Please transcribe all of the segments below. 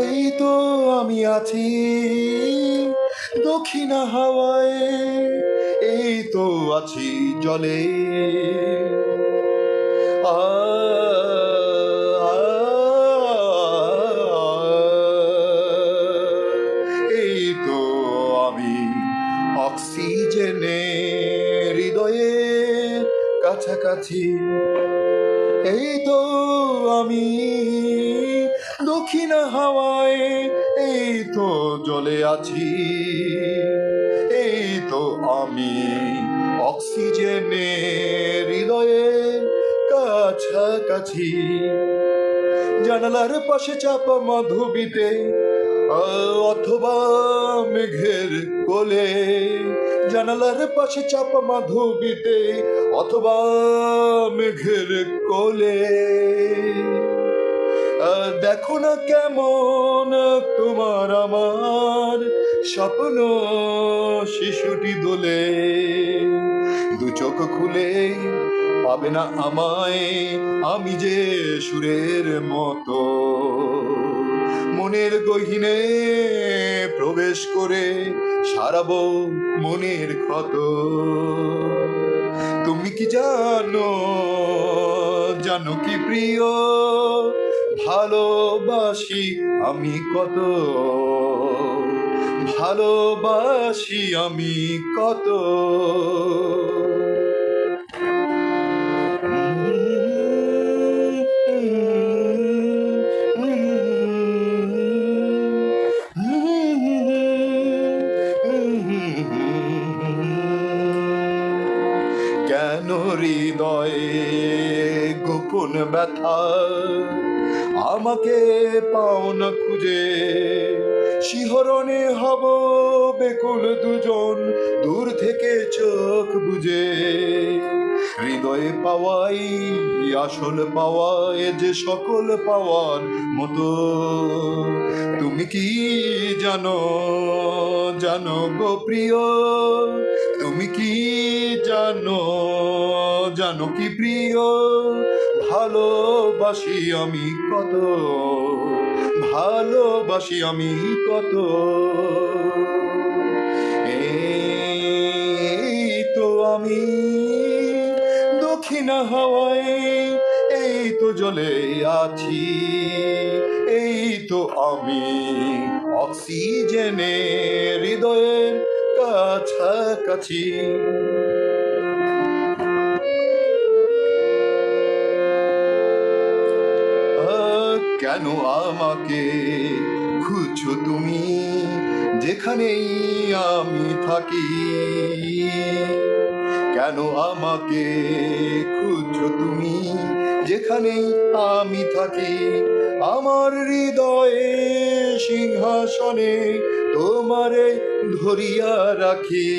এই তো আমি আছি দক্ষিণা হাওয়ায়, এই তো আছি জলে। আ এই তো আমি অক্সিজেনে হৃদয়ের কাছাকাছি, এই তো আমি দক্ষিণা হাওয়ায়, এই তো জলে আছি, এই তো আমি অক্সিজেনে হৃদয়ের কাছাকাছি। জানালার পাশে চাপা মাধবীতে অথবা মেঘের কোলে, জানালার পাশে চাপা মাধবীতে অথবা মেঘের কোলে। দেখো না কেমন তোমার আমার স্বপ্ন শিশুটি দোলে, দু চোখ খুলে পাবে না আমায়, আমি যে সুরের মতো মনের গহীনে প্রবেশ করে সারাবো মনের ক্ষত। তুমি কি জানো, জানো কি প্রিয়, ভালোবাসি আমি কত, ভালোবাসি আমি কত। কেন হৃদয়ে গোপন ব্যথা আমাকে পাও না খুঁজে, শিহরণে হব বেকুল দুজন দূর থেকে চোখ বুঝে। হৃদয়ে পাওয়াই আসল পাওয়া, এ যে সকল পাওয়ার মতো। তুমি কি জানো, জানো গো প্রিয়, তুমি কি জানো, জানো কি প্রিয়, ভালোবাসি আমি কত, ভালোবাসি আমি কত। এই তো আমি দক্ষিণা হাওয়ায়, এই তো জলে আছি, এই তো আমি অক্সিজেনে হৃদয়ের কাছাকাছি। কেন আমাকে খুঁজছো তুমি যেখানেই আমি থাকি, কেন আমাকে খুঁজছো তুমি যেখানেই আমি থাকি। আমার হৃদয়ে সিংহাসনে তোমারে ধরিয়া রাখি,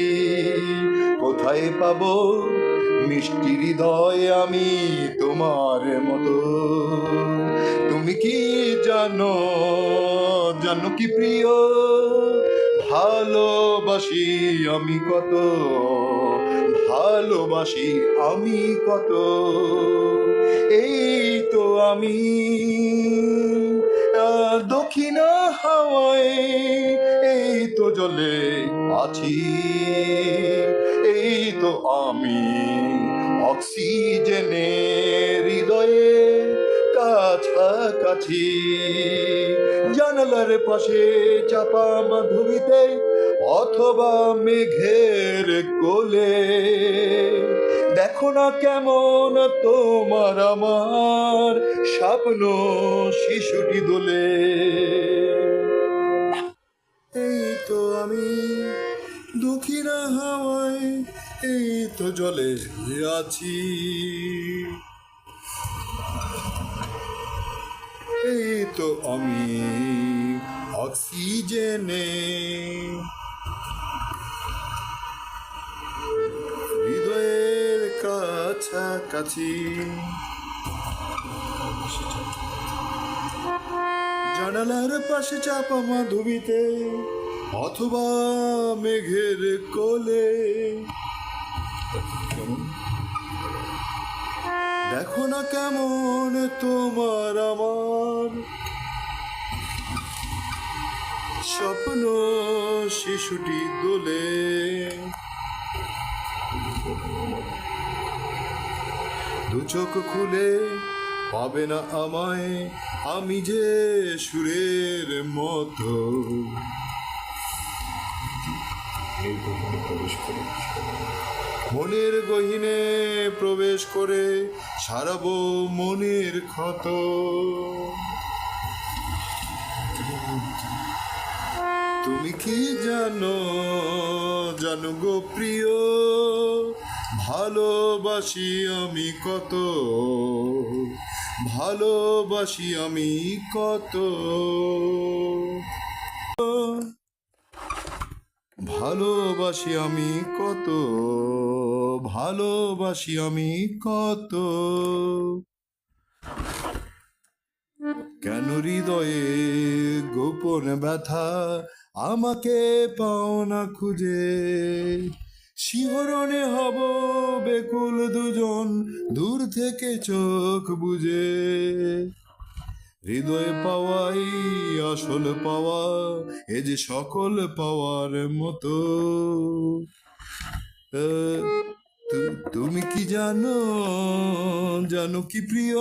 কোথায় পাবো মিষ্টি হৃদয় আমি তোমার মতো। তুমি কি জানো, জানো কি প্রিয়, ভালোবাসি আমি কত, ভালোবাসি আমি কত। এই তো আমি দক্ষিণা হাওয়ায়, এই তো জলে আছি, এই তো আমি অক্সিজেনে হৃদয়ে কাছাকাছি। জানালার পাশে চাপা মাধবীতে অথবা মেঘের কোলে, দেখো না কেমন তোমার আমার স্বপ্ন শিশুটি দোলে। এই তো আমি দক্ষিণা হাওয়ায়, এই তো জলে আছি, এই তো আমি অক্সিজেনে হৃদয়ের কাছাকাছি। জানালার পাশে চাপা মাধবীতে অথবা মেঘের কোলে, দেখো না কেমন তোমার আমার স্বপ্ন শিশুটি দোলে, দু চোখ খুলে পাবে না আমায়, আমি যে সুরের মতো। মনের গহীনে প্রবেশ করে সারাবো মনের ক্ষত। তুমি কি জানো, জানো গো প্রিয়, ভালোবাসি আমি কত, ভালোবাসি আমি কত, ভালোবাসি আমি কত, ভালোবাসি আমি কত। কেন হৃদয়ে গোপন ব্যথা আমাকে পাও না খুঁজে, শিহরণে হব বেকুল দুজন দূর থেকে চোখ বুজে। হৃদয় পাওয়াই আসল পাওয়া, এ যে সকল পাওয়ার মতো। তুমি কি জানো, জানো কি প্রিয়,